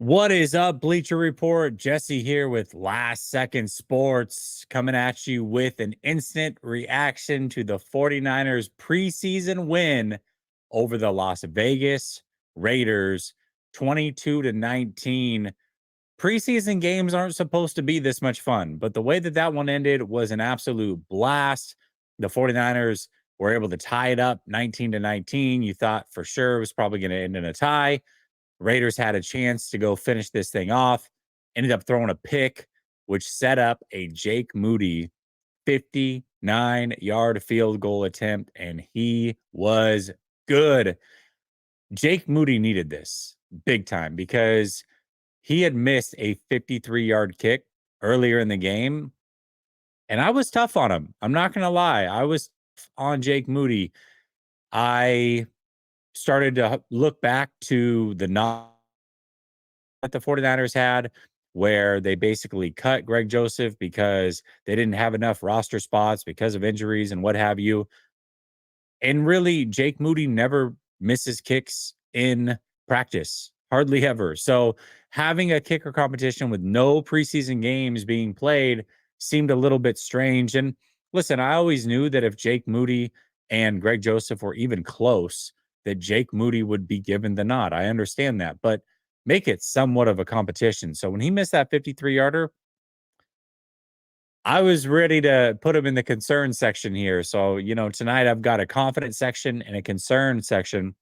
What is up, Bleacher Report? Jesse here with Last Second Sports coming at you with an instant reaction to the 49ers preseason win over the Las Vegas Raiders 22-19. Preseason games aren't supposed to be this much fun, but the way that that one ended was an absolute blast. The 49ers were able to tie it up 19-19. You thought for sure it was probably going to end in a tie. Raiders had a chance to go finish this thing off, ended up throwing a pick, which set up a Jake Moody 59-yard field goal attempt, and he was good. Jake Moody needed this big time because he had missed a 53-yard kick earlier in the game, and I was tough on him. I'm not going to lie. I was on Jake Moody. I started to look back to the that the 49ers had, where they basically cut Greg Joseph because they didn't have enough roster spots because of injuries and what have you. And really, Jake Moody never misses kicks in practice, hardly ever. So having a kicker competition with no preseason games being played seemed a little bit strange. And listen, I always knew that if Jake Moody and Greg Joseph were even close, that Jake Moody would be given the nod. I understand that, but make it somewhat of a competition. So when he missed that 53-yarder, I was ready to put him in the concern section here. So, tonight I've got a confident section and a concern section.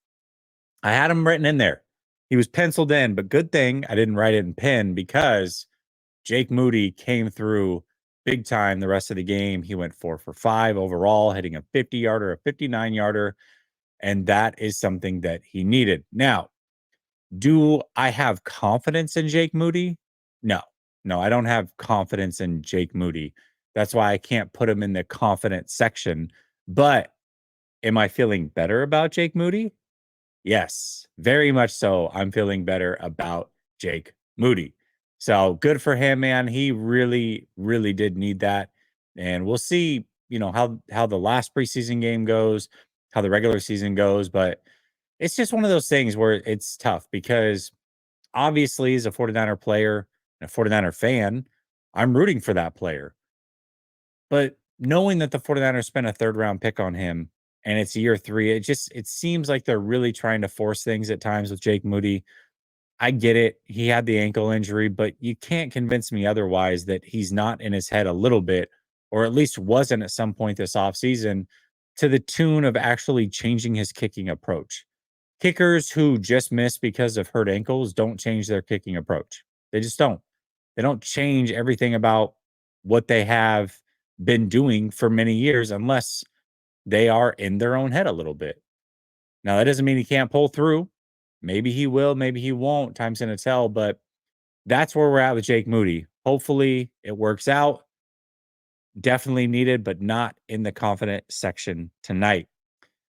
I had him written in there. He was penciled in, but good thing I didn't write it in pen because Jake Moody came through big time the rest of the game. He went 4 for 5 overall, hitting a 50-yarder, a 59-yarder, and that is something that he needed. Now, do I have confidence in Jake Moody? No. No, I don't have confidence in Jake Moody. That's why I can't put him in the confident section. But am I feeling better about Jake Moody? Yes, very much so. I'm feeling better about Jake Moody. So good for him, man. He really, really did need that. And we'll see, how the last preseason game goes, how the regular season goes. But it's just one of those things where it's tough because obviously, as a 49er player and a 49er fan, I'm rooting for that player. But knowing that the 49ers spent a third round pick on him and it's year 3, it seems like they're really trying to force things at times with Jake Moody. I get it. He had the ankle injury, but you can't convince me otherwise that he's not in his head a little bit, or at least wasn't at some point this offseason, to the tune of actually changing his kicking approach. Kickers who just miss because of hurt ankles don't change their kicking approach. They just don't. They don't change everything about what they have been doing for many years unless they are in their own head a little bit. Now, that doesn't mean he can't pull through. Maybe he will, maybe he won't. Time's going to tell, but that's where we're at with Jake Moody. Hopefully it works out. Definitely needed, but not in the confident section tonight.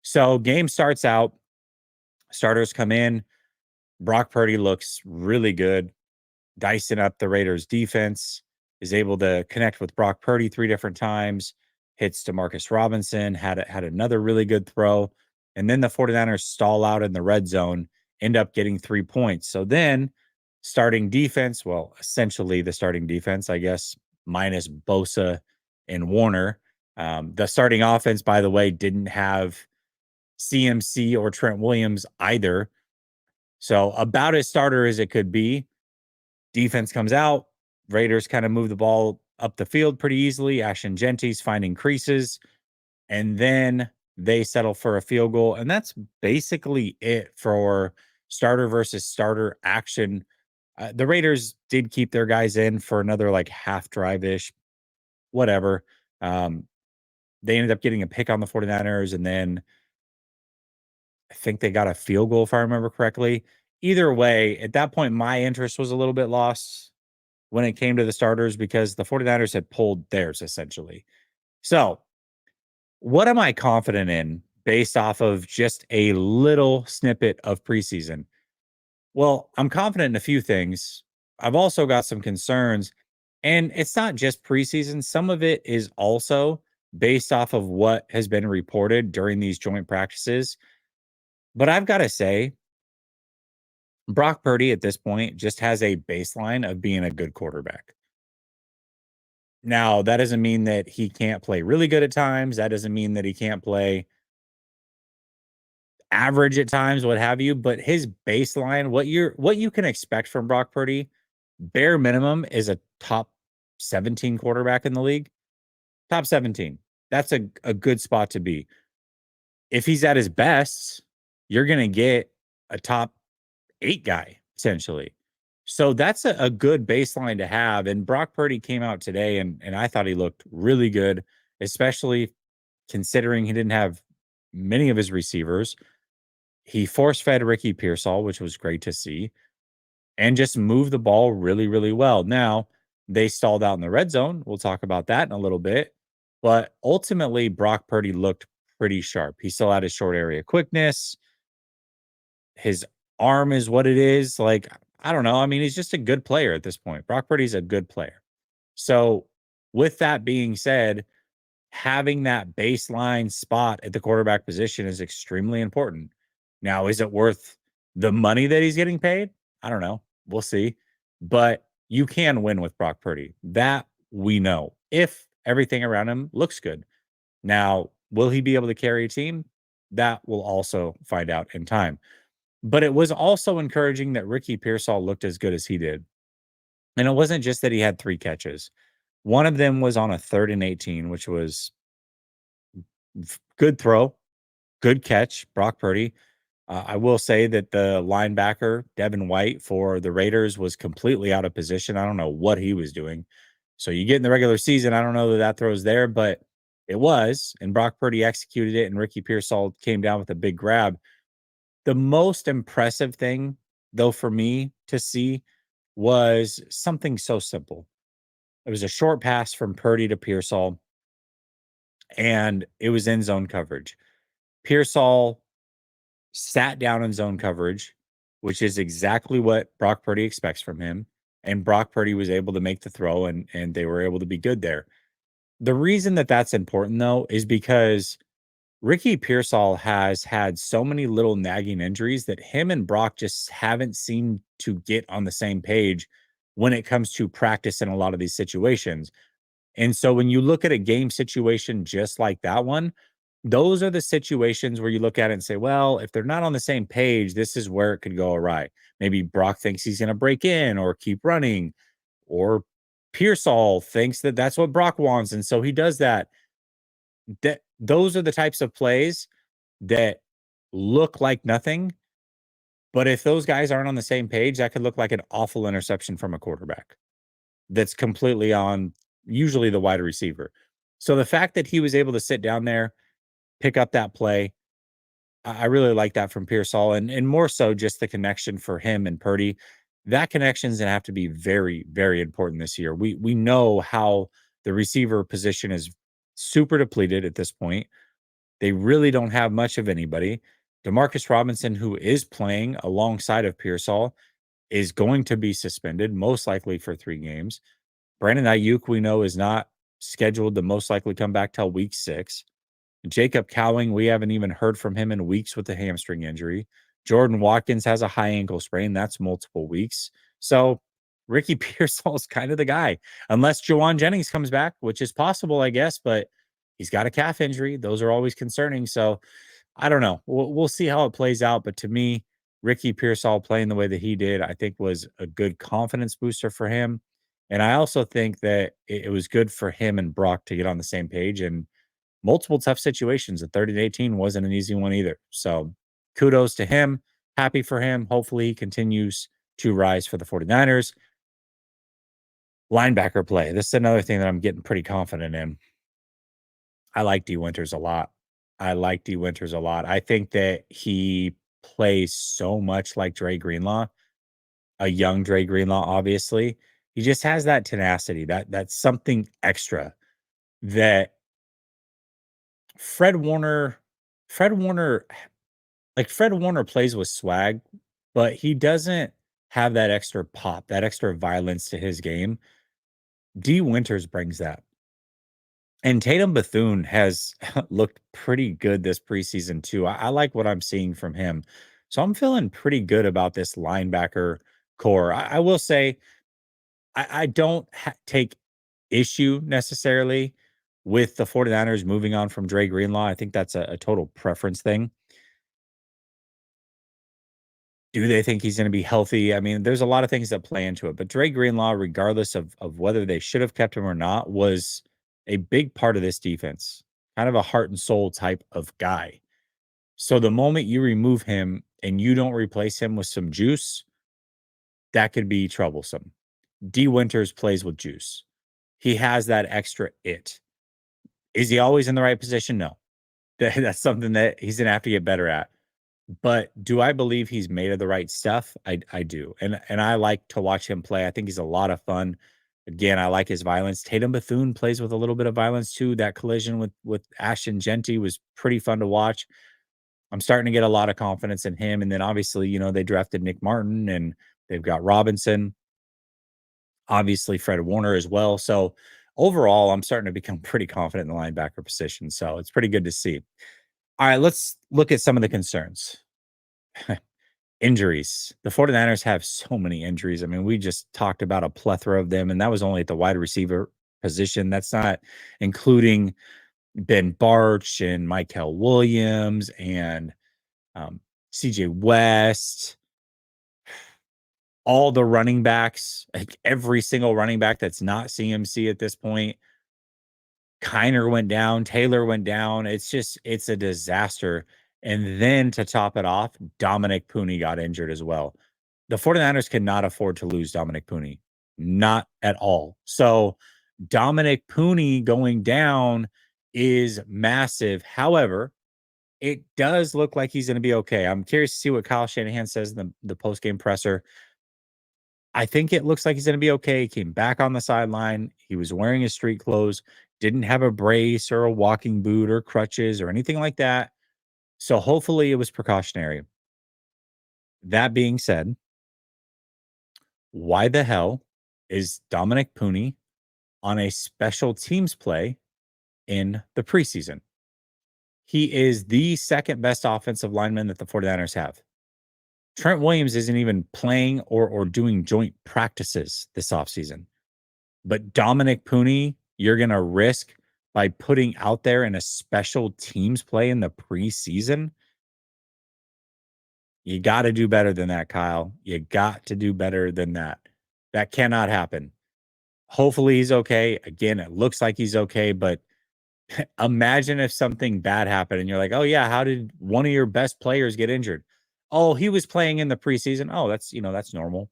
So, game starts out. Starters come in. Brock Purdy looks really good, dicing up the Raiders defense, is able to connect with Brock Purdy 3 different times, hits Demarcus Robinson, had another really good throw. And then the 49ers stall out in the red zone, end up getting 3 points. So then starting defense, well, essentially the starting defense, I guess, minus Bosa and Warner. The starting offense, by the way, didn't have CMC or Trent Williams either. So about as starter as it could be. Defense comes out. Raiders kind of move the ball up the field pretty easily. Ashton Genty's finding creases. And then they settle for a field goal. And that's basically it for starter versus starter action. The Raiders did keep their guys in for another like half drive-ish, whatever. They ended up getting a pick on the 49ers. And then I think they got a field goal, if I remember correctly. Either way, at that point, my interest was a little bit lost when it came to the starters because the 49ers had pulled theirs essentially. So, what am I confident in based off of just a little snippet of preseason? Well, I'm confident in a few things. I've also got some concerns, and it's not just preseason. Some of it is also based off of what has been reported during these joint practices. But I've got to say, Brock Purdy at this point just has a baseline of being a good quarterback. Now, that doesn't mean that he can't play really good at times. That doesn't mean that he can't play average at times, what have you. But his baseline, what you can expect from Brock Purdy, bare minimum is a top 17 quarterback in the league. Top 17. That's a good spot to be. If he's at his best, you're gonna get a top 8 guy, essentially. So that's a good baseline to have. And Brock Purdy came out today and I thought he looked really good, especially considering he didn't have many of his receivers. He force fed Ricky Pearsall, which was great to see, and just moved the ball really, really well. Now, they stalled out in the red zone. We'll talk about that in a little bit. But ultimately, Brock Purdy looked pretty sharp. He still had his short area quickness. His arm is what it is. Like, I don't know. I mean, he's just a good player at this point. Brock Purdy's a good player. So, with that being said, having that baseline spot at the quarterback position is extremely important. Now, is it worth the money that he's getting paid? I don't know. We'll see. But you can win with Brock Purdy. That we know if everything around him looks good. Now, will he be able to carry a team? That we'll also find out in time. But it was also encouraging that Ricky Pearsall looked as good as he did. And it wasn't just that he had 3 catches. One of them was on a 3rd and 18, which was good throw, good catch, Brock Purdy. I will say that the linebacker, Devin White, for the Raiders was completely out of position. I don't know what he was doing. So you get in the regular season, I don't know that that throw's there, but it was. And Brock Purdy executed it, and Ricky Pearsall came down with a big grab. The most impressive thing, though, for me to see was something so simple. It was a short pass from Purdy to Pearsall, and it was in zone coverage. Pearsall sat down in zone coverage, which is exactly what Brock Purdy expects from him. And Brock Purdy was able to make the throw, and they were able to be good there. The reason that that's important, though, is because Ricky Pearsall has had so many little nagging injuries that him and Brock just haven't seemed to get on the same page when it comes to practice in a lot of these situations. And so when you look at a game situation just like that one, those are the situations where you look at it and say, well, if they're not on the same page, this is where it could go awry. Maybe Brock thinks he's going to break in or keep running, or Pearsall thinks that that's what Brock wants. And so he does that. Those are the types of plays that look like nothing. But if those guys aren't on the same page, that could look like an awful interception from a quarterback that's completely on usually the wide receiver. So the fact that he was able to sit down there, pick up that play, I really like that from Pearsall, and more so just the connection for him and Purdy. That connection's gonna have to be very, very important this year. We know how the receiver position is super depleted at this point. They really don't have much of anybody. Demarcus Robinson, who is playing alongside of Pearsall, is going to be suspended, most likely for 3 games. Brandon Ayuk, we know, is not scheduled to most likely come back till week 6. Jacob Cowing, we haven't even heard from him in weeks with a hamstring injury. Jordan Watkins has a high ankle sprain. That's multiple weeks. So Ricky Pearsall is kind of the guy, unless Jawan Jennings comes back, which is possible, I guess, but he's got a calf injury. Those are always concerning. So I don't know. We'll see how it plays out. But to me, Ricky Pearsall playing the way that he did, I think was a good confidence booster for him. And I also think that it was good for him and Brock to get on the same page and multiple tough situations. The 30 to 18 wasn't an easy one either. So kudos to him. Happy for him. Hopefully he continues to rise for the 49ers. Linebacker play. This is another thing that I'm getting pretty confident in. I like D Winters a lot. I like D Winters a lot. I think that he plays so much like Dre Greenlaw, a young Dre Greenlaw, obviously. He just has that tenacity, that's something extra that Fred Warner Fred Warner Fred Warner plays with swag, but he doesn't have that extra pop, that extra violence to his game. D Winters brings that. And Tatum Bethune has looked pretty good this preseason too. I like what I'm seeing from him. So I'm feeling pretty good about this linebacker core. I will say I don't take issue necessarily with the 49ers moving on from Dre Greenlaw. I think that's a total preference thing. Do they think he's gonna be healthy? I mean, there's a lot of things that play into it, but Dre Greenlaw, regardless of whether they should have kept him or not, was a big part of this defense, kind of a heart and soul type of guy. So the moment you remove him and you don't replace him with some juice, that could be troublesome. D Winters plays with juice. He has that extra it. Is he always in the right position? No. That's something that he's gonna have to get better at. But do I believe he's made of the right stuff? I do. And I like to watch him play. I think he's a lot of fun. Again, I like his violence. Tatum Bethune plays with a little bit of violence too. That collision with Ashton Genty was pretty fun to watch. I'm starting to get a lot of confidence in him. And then obviously, they drafted Nick Martin and they've got Robinson, obviously Fred Warner as well. So overall, I'm starting to become pretty confident in the linebacker position. So it's pretty good to see. All right, let's look at some of the concerns. Injuries. The 49ers have so many injuries. I mean, we just talked about a plethora of them, and that was only at the wide receiver position. That's not including Ben Barch and Michael Williams and um, CJ West, all the running backs, like every single running back that's not CMC at this point. Kiner went down, Taylor went down. It's a disaster. And then to top it off, Dominic Pooney got injured as well. The 49ers cannot afford to lose Dominic Pooney, not at all. So Dominic Pooney going down is massive. However, it does look like he's going to be okay. I'm curious to see what Kyle Shanahan says in the post-game presser. I think it looks like he's going to be okay. He came back on the sideline. He was wearing his street clothes, didn't have a brace or a walking boot or crutches or anything like that. So hopefully it was precautionary. That being said, why the hell is Dominic Pooney on a special teams play in the preseason? He is the second best offensive lineman that the 49ers have. Trent Williams isn't even playing or doing joint practices this offseason. But Dominic Pooney, you're going to risk by putting out there in a special teams play in the preseason. You got to do better than that, Kyle. You got to do better than that. That cannot happen. Hopefully he's okay. Again, it looks like he's okay, but imagine if something bad happened and you're like, "Oh yeah, how did one of your best players get injured?" "Oh, he was playing in the preseason." "Oh, that's normal.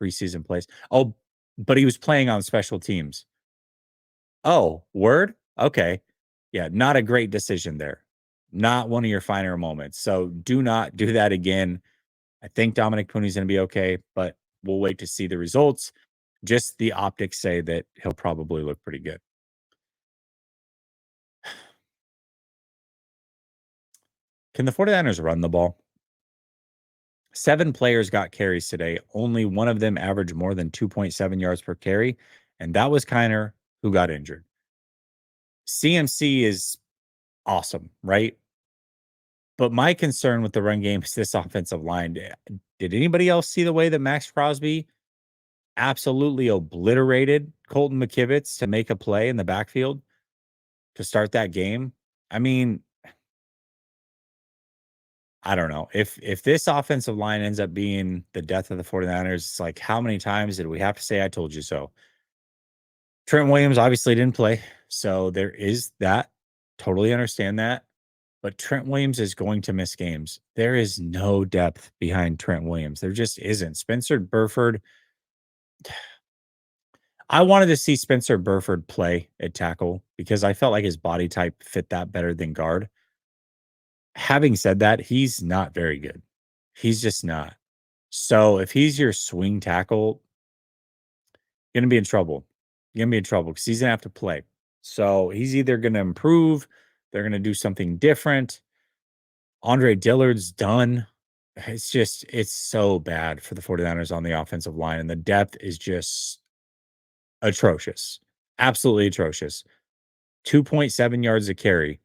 Preseason plays." "Oh, but he was playing on special teams." "Oh, word? Okay." Yeah, not a great decision there. Not one of your finer moments. So do not do that again. I think Dominic Pooney's going to be okay, but we'll wait to see the results. Just the optics say that he'll probably look pretty good. Can the 49ers run the ball? 7 players got carries today. Only one of them averaged more than 2.7 yards per carry, and that was Kiner, who got injured. CMC is awesome, right? But my concern with the run game is this offensive line. Did anybody else see the way that Max Crosby absolutely obliterated Colton McKivitz to make a play in the backfield to start that game? I mean, I don't know. If this offensive line ends up being the death of the 49ers, it's like, how many times did we have to say I told you so? Trent Williams obviously didn't play, so there is that. Totally understand that. But Trent Williams is going to miss games. There is no depth behind Trent Williams. There just isn't. Spencer Burford, I wanted to see Spencer Burford play at tackle because I felt like his body type fit that better than guard. Having said that, he's not very good. He's just not. So if he's your swing tackle, you're gonna be in trouble. You're gonna be in trouble because he's gonna have to play. So he's either gonna improve, they're gonna do something different. Andre Dillard's done. It's so bad for the 49ers on the offensive line, and the depth is just atrocious. Absolutely atrocious. 2.7 yards a carry.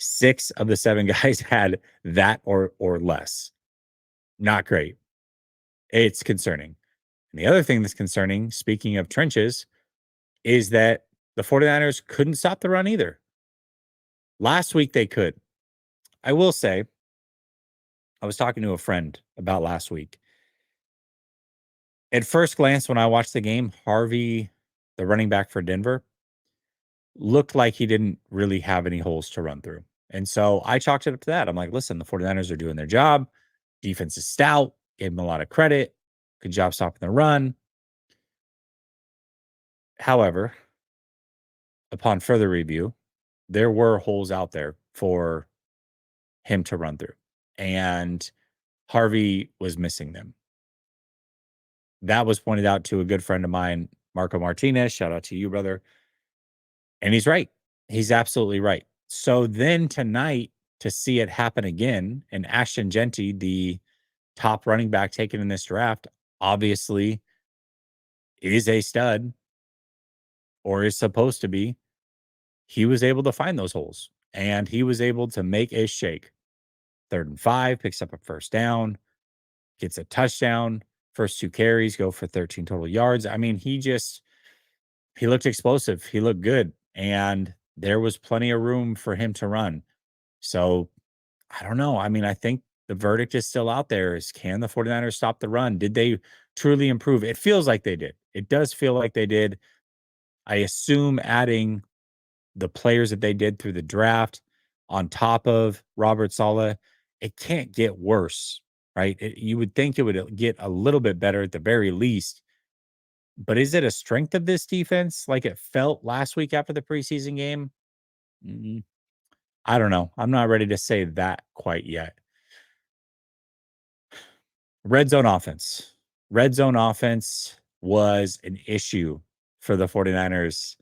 6 of the 7 guys had that or less. Not great. It's concerning. And the other thing that's concerning, speaking of trenches, is that the 49ers couldn't stop the run either. Last week they could. I will say, I was talking to a friend about last week. At first glance, when I watched the game, Harvey, the running back for Denver, looked like he didn't really have any holes to run through. And so I chalked it up to that. I'm like, listen, the 49ers are doing their job. Defense is stout. Gave them a lot of credit. Good job stopping the run. However, upon further review, there were holes out there for him to run through. And Harvey was missing them. That was pointed out to a good friend of mine, Marco Martinez. Shout out to you, brother. And he's right. He's absolutely right. So then tonight, to see it happen again, and Ashton Genty, the top running back taken in this draft, obviously is a stud or is supposed to be. He was able to find those holes and he was able to make a shake. 3rd and 5, picks up a first down, gets a touchdown. First 2 carries go for 13 total yards. I mean, he looked explosive. He looked good. And there was plenty of room for him to run. So I don't know. I mean, I think the verdict is still out there is can the 49ers stop the run? Did they truly improve? It feels like they did. It does feel like they did. I assume adding the players that they did through the draft on top of Robert Saleh, it can't get worse, right? You would think it would get a little bit better at the very least. But is it a strength of this defense like it felt last week after the preseason game? Mm, I don't know. I'm not ready to say that quite yet. Red zone offense. Red zone offense was an issue for the 49ers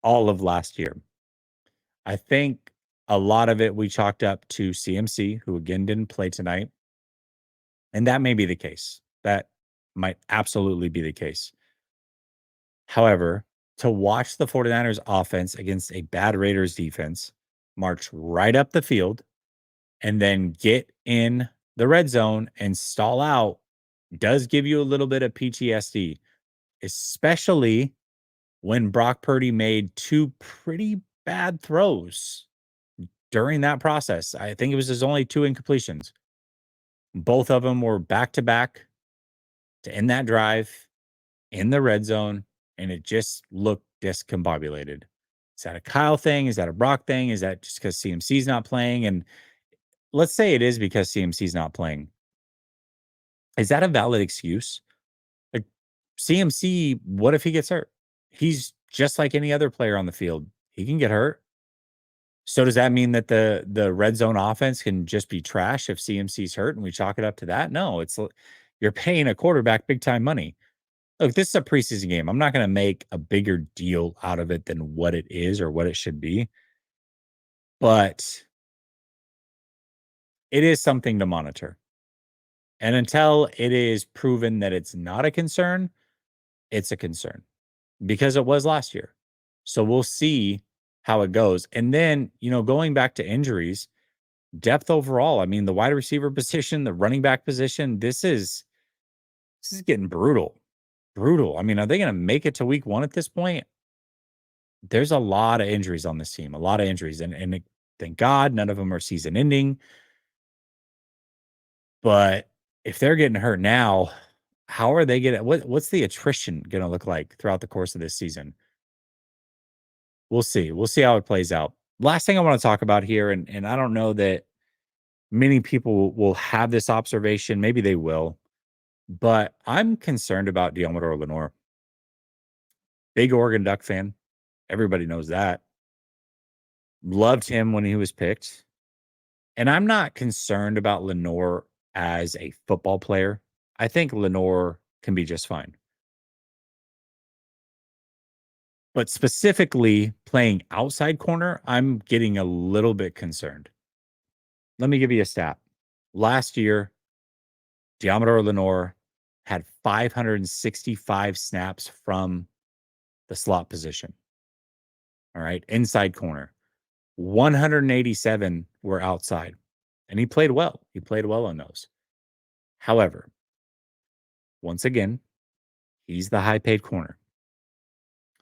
all of last year. I think a lot of it we chalked up to CMC, who again didn't play tonight. And that may be the case. That might absolutely be the case. However, to watch the 49ers offense against a bad Raiders defense march right up the field and then get in the red zone and stall out does give you a little bit of PTSD, especially when Brock Purdy made 2 pretty bad throws during that process. I think it was his only 2 incompletions. Both of them were back to back to end that drive in the red zone, and it just looked discombobulated. Is that a Kyle thing? Is that a Brock thing? Is that just because CMC's not playing? And let's say it is because CMC's not playing. Is that a valid excuse? Like CMC, what if he gets hurt? He's just like any other player on the field. He can get hurt. So does that mean that the red zone offense can just be trash if CMC's hurt and we chalk it up to that? No, you're paying a quarterback big time money. Look, this is a preseason game. I'm not going to make a bigger deal out of it than what it is or what it should be. But it is something to monitor. And until it is proven that it's not a concern, it's a concern because it was last year. So we'll see how it goes. And then, going back to injuries, depth overall. I mean, the wide receiver position, the running back position, this is getting brutal. Brutal. I mean, are they going to make it to week 1 at this point? There's a lot of injuries on this team, a lot of injuries. And thank God none of them are season ending. But if they're getting hurt now, how are they getting what's the attrition going to look like throughout the course of this season? We'll see. We'll see how it plays out. Last thing I want to talk about here, and I don't know that many people will have this observation. Maybe they will, but I'm concerned about Deommodore Lenoir. Big Oregon Duck fan. Everybody knows that. Loved him when he was picked. And I'm not concerned about Lenoir as a football player. I think Lenoir can be just fine. But specifically playing outside corner, I'm getting a little bit concerned. Let me give you a stat. Last year, Deommodore Lenoir had 565 snaps from the slot position. All right, inside corner. 187 were outside. And he played well. He played well on those. However, once again, he's the high paid corner.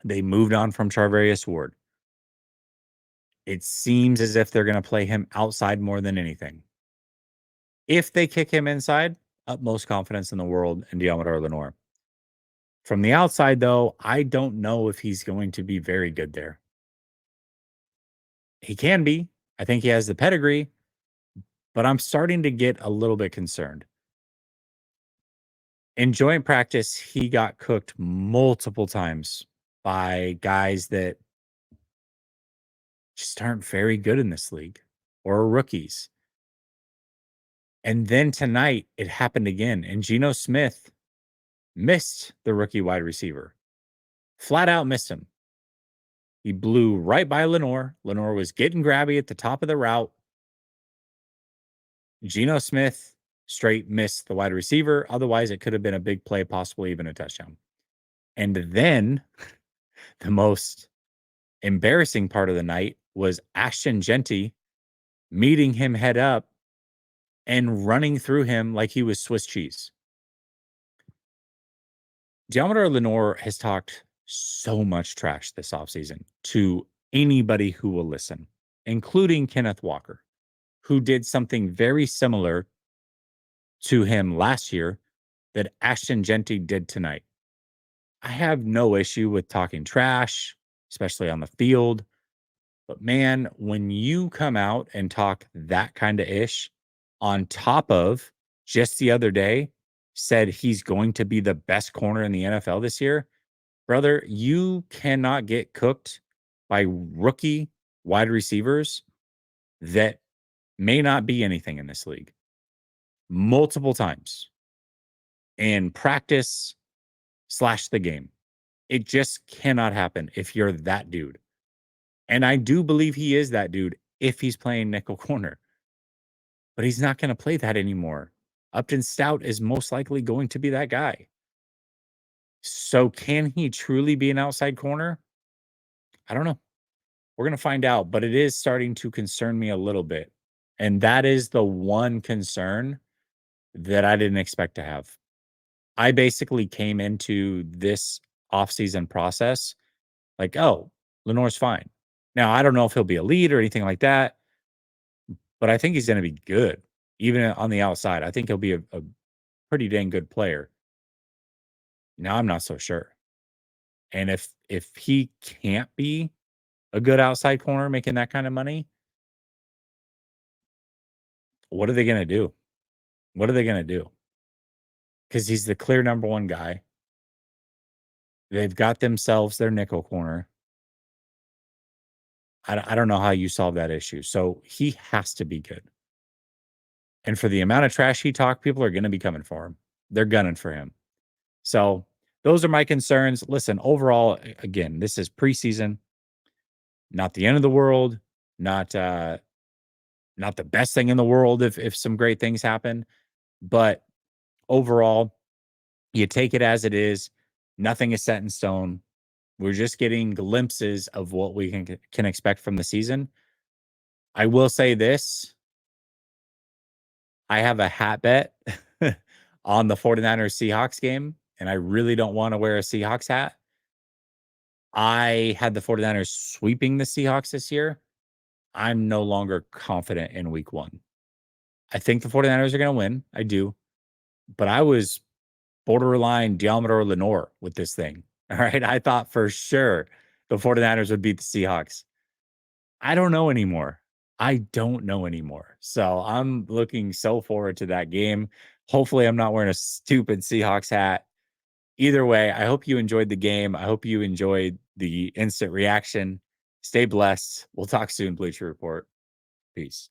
They moved on from Charvarius Ward. It seems as if they're going to play him outside more than anything. If they kick him inside, utmost confidence in the world in Diamador Lenore. From the outside, though, I don't know if he's going to be very good there. He can be. I think he has the pedigree, but I'm starting to get a little bit concerned. In joint practice, he got cooked multiple times by guys that just aren't very good in this league or rookies. And then tonight, it happened again. And Geno Smith missed the rookie wide receiver. Flat out missed him. He blew right by Lenore. Lenore was getting grabby at the top of the route. Geno Smith straight missed the wide receiver. Otherwise, it could have been a big play, possibly even a touchdown. And then the most embarrassing part of the night was Ashton Genty meeting him head up and running through him like he was Swiss cheese. Diamador Lenore has talked so much trash this offseason to anybody who will listen, including Kenneth Walker, who did something very similar to him last year that Ashton Genty did tonight. I have no issue with talking trash, especially on the field. But man, when you come out and talk that kind of ish on top of just the other day said he's going to be the best corner in the NFL this year, brother, you cannot get cooked by rookie wide receivers that may not be anything in this league multiple times in practice / the game. It just cannot happen if you're that dude. And I do believe he is that dude if he's playing nickel corner. But he's not going to play that anymore. Upton Stout is most likely going to be that guy. So can he truly be an outside corner? I don't know. We're going to find out, but it is starting to concern me a little bit. And that is the one concern that I didn't expect to have. I basically came into this offseason process like, oh, Lenore's fine. Now, I don't know if he'll be a lead or anything like that, but I think he's going to be good, even on the outside. I think he'll be a pretty dang good player. Now, I'm not so sure. And if he can't be a good outside corner making that kind of money, what are they going to do? What are they going to do? Because he's the clear number one guy. They've got themselves their nickel corner. I don't know how you solve that issue. So he has to be good. And for the amount of trash he talked, people are going to be coming for him. They're gunning for him. So those are my concerns. Listen, overall, again, this is preseason, not the end of the world, not the best thing in the world if some great things happen. But overall, you take it as it is. Nothing is set in stone. We're just getting glimpses of what we can expect from the season. I will say this. I have a hat bet on the 49ers Seahawks game, and I really don't want to wear a Seahawks hat. I had the 49ers sweeping the Seahawks this year. I'm no longer confident in week one. I think the 49ers are going to win. I do. But I was borderline Diamador Lenore with this thing. All right. I thought for sure the 49ers would beat the Seahawks. I don't know anymore. I don't know anymore. So I'm looking so forward to that game. Hopefully, I'm not wearing a stupid Seahawks hat. Either way, I hope you enjoyed the game. I hope you enjoyed the instant reaction. Stay blessed. We'll talk soon, Bleacher Report. Peace.